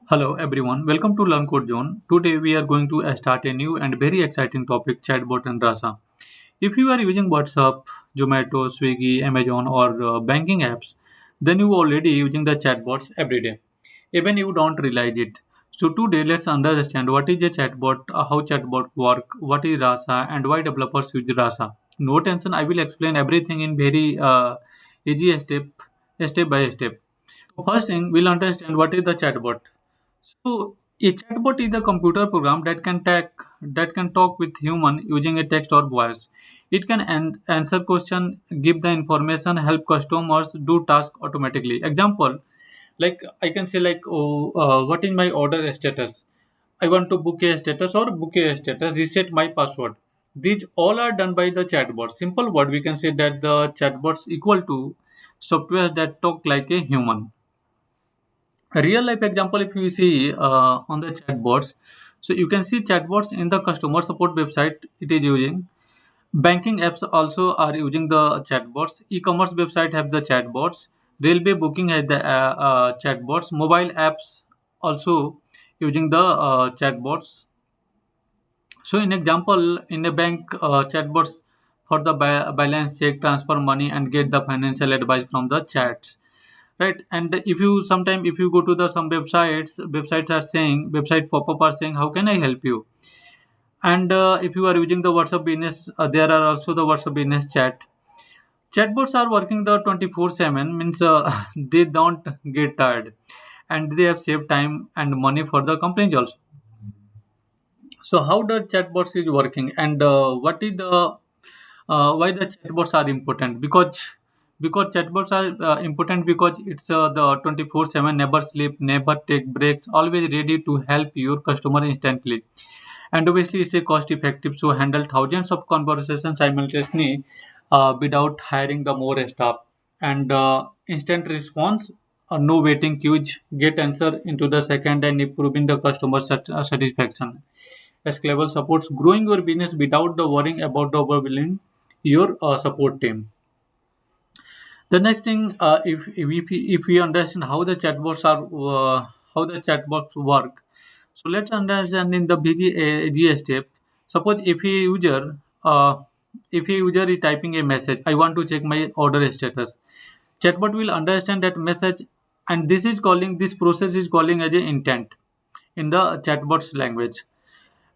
Hello everyone, welcome to Learn Code Zone. Today we are going to start a new and very exciting topic chatbot and Rasa. If you are using WhatsApp, Zomato, Swiggy, Amazon or banking apps, then you already using the chatbots every day. Even you don't realize it. So today let's understand what is a chatbot, how chatbot work, what is Rasa and why developers use Rasa. No tension, I will explain everything in very easy step by step. First thing, we'll understand what is the chatbot. So a chatbot is a computer program that can talk with human using a text or voice. It can answer question, give the information, help customers do task automatically. Example, like I can say what is my order status? I want to book a status or book a status, reset my password. These all are done by the chatbot. Simple word we can say that the chatbots equal to software that talk like a human. A real life example, if you see on the chatbots, so you can see chatbots in the customer support website it is using. Banking apps also are using the chatbots. E-commerce website have the chatbots. Railway booking has the chatbots. Mobile apps also using the chatbots. So in example, in a bank, chatbots for the balance check, transfer money, and get the financial advice from the chats, right? And if you sometime if you go to the some websites are saying website pop-up are saying how can I help you. And if you are using the WhatsApp business, there are also the WhatsApp business chatbots are working the 24/7 means they don't get tired, and they have saved time and money for the companies also. So how the chatbots is working, and what is the why the chatbots are important? Because chatbots are important because it's the 24/7, never sleep, never take breaks, always ready to help your customer instantly. And obviously it's a cost effective, so handle thousands of conversations simultaneously without hiring the more staff. And instant response, no waiting queues, get answer into the second and improving the customer satisfaction. Scalable supports growing your business without the worrying about the overwhelming your support team. The next thing, if we understand how the chatbots are, how the chatbots work, so let's understand in the BG step. Suppose if a user is typing a message, I want to check my order status. Chatbot will understand that message, and this process is calling as a intent in the chatbot's language.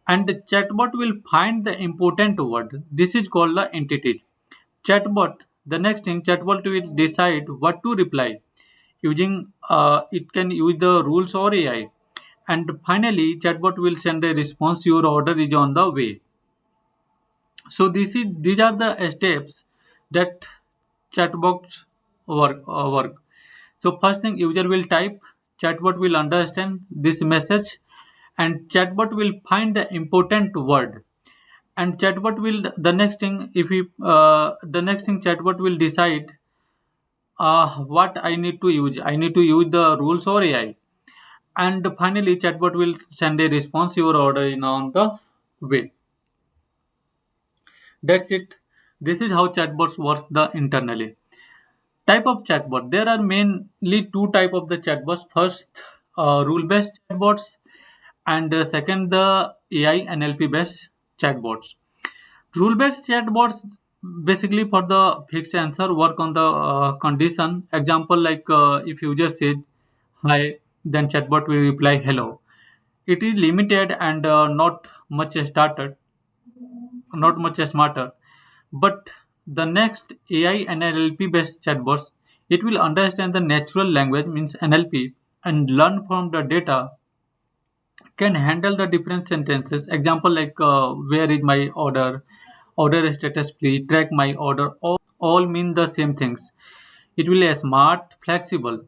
And the chatbot will find the important word. This is called the entity. Chatbot. The next thing, chatbot will decide what to reply. Using it can use the rules or AI. And finally, chatbot will send a response. Your order is on the way. So these are the steps that chatbots work. So first thing, user will type, chatbot will understand this message, and chatbot will find the important word. And chatbot will the next thing if we the next thing chatbot will decide what I need to use. I need to use the rules or AI. And finally, chatbot will send a response. Your order is on the way. That's it. This is how chatbots work the internally. Type of chatbot. There are mainly two type of the chatbots. First, rule-based chatbots, and second, the AI NLP based chatbots. Rule-based chatbots basically for the fixed answer work on the condition. Example like if user said hi, then chatbot will reply hello. It is limited and not much smarter. But the next AI and NLP based chatbots, it will understand the natural language means NLP and learn from the data, can handle the different sentences. Example like where is my order, order status please, track my order, all mean the same things. It will be smart, flexible,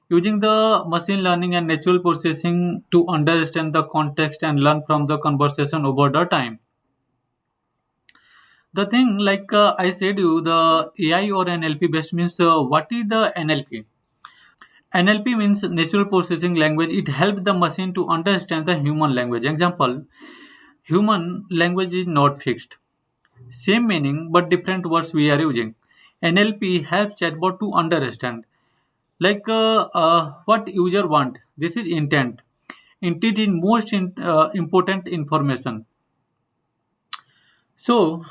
using the machine learning and natural processing to understand the context and learn from the conversation over the time. The thing like I said you, the AI or NLP based means what is the NLP? NLP means natural processing language. It helps the machine to understand the human language. Example, human language is not fixed. Same meaning but different words we are using. NLP helps chatbot to understand. Like what user want. This is intent. Indeed, in most important information. So,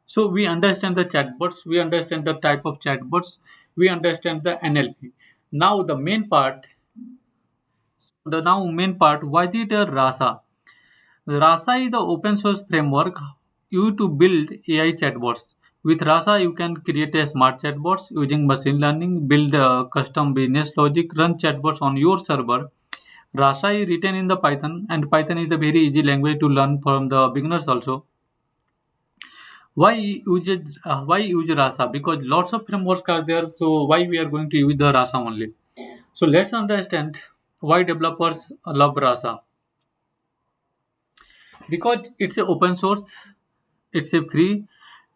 so we understand the chatbots, we understand the type of chatbots, we understand the NLP. Now the main part, why did Rasa? Rasa is the open source framework used to build AI chatbots. With Rasa, you can create a smart chatbots using machine learning, build custom business logic, run chatbots on your server. Rasa is written in the Python, and Python is a very easy language to learn from the beginners also. Why use Rasa? Because lots of frameworks are there, so why we are going to use the Rasa only? So let's understand why developers love Rasa. Because it's a open source, it's a free,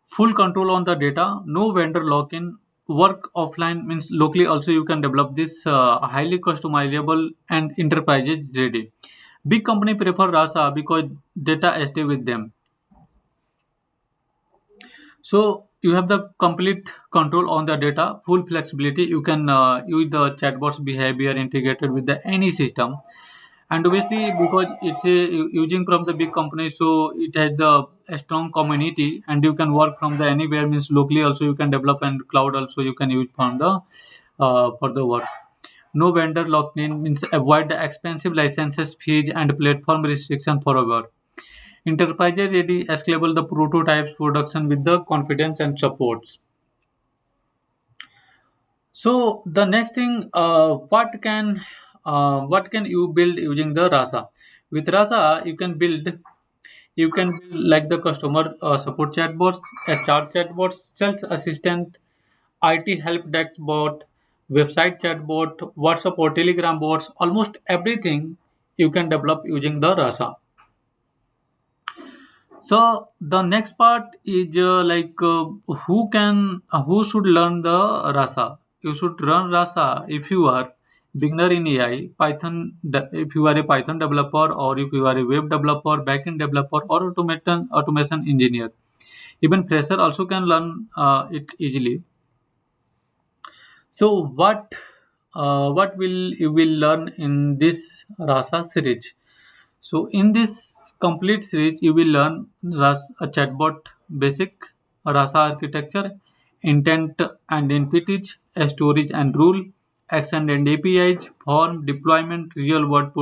full control on the data, no vendor lock-in, work offline means locally also you can develop this highly customizable and enterprises ready. Big company prefer Rasa because data stay with them. So you have the complete control on the data, full flexibility. You can use the chatbot's behavior integrated with the any system, and obviously because it's using from the big company, so it has the a strong community, and you can work from the anywhere means locally also you can develop, and cloud also you can use from the for the work. No vendor lock-in means avoid the expensive licenses fees and platform restriction forever. Enterprise ready scalable the prototypes production with the confidence and supports. So the next thing, what can you build using the Rasa? With Rasa, you can build like the customer support chatbots, HR chatbots, sales assistant, IT help desk bot, website chatbot, WhatsApp or Telegram bots. Almost everything you can develop using the Rasa. So the next part is who should learn the Rasa. You should learn Rasa if you are beginner in AI, if you are a Python developer, or if you are a web developer, backend developer, or automation engineer. Even fresher also can learn it easily. So what will you will learn in this Rasa series? So in this complete series, you will learn a chatbot basic, Rasa architecture, intent and entities, storage and rule, action and APIs, form deployment, real world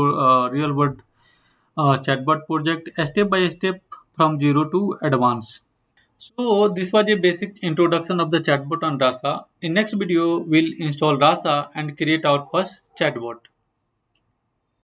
chatbot project, step by step from zero to advanced. So this was a basic introduction of the chatbot on Rasa. In next video, we'll install Rasa and create our first chatbot.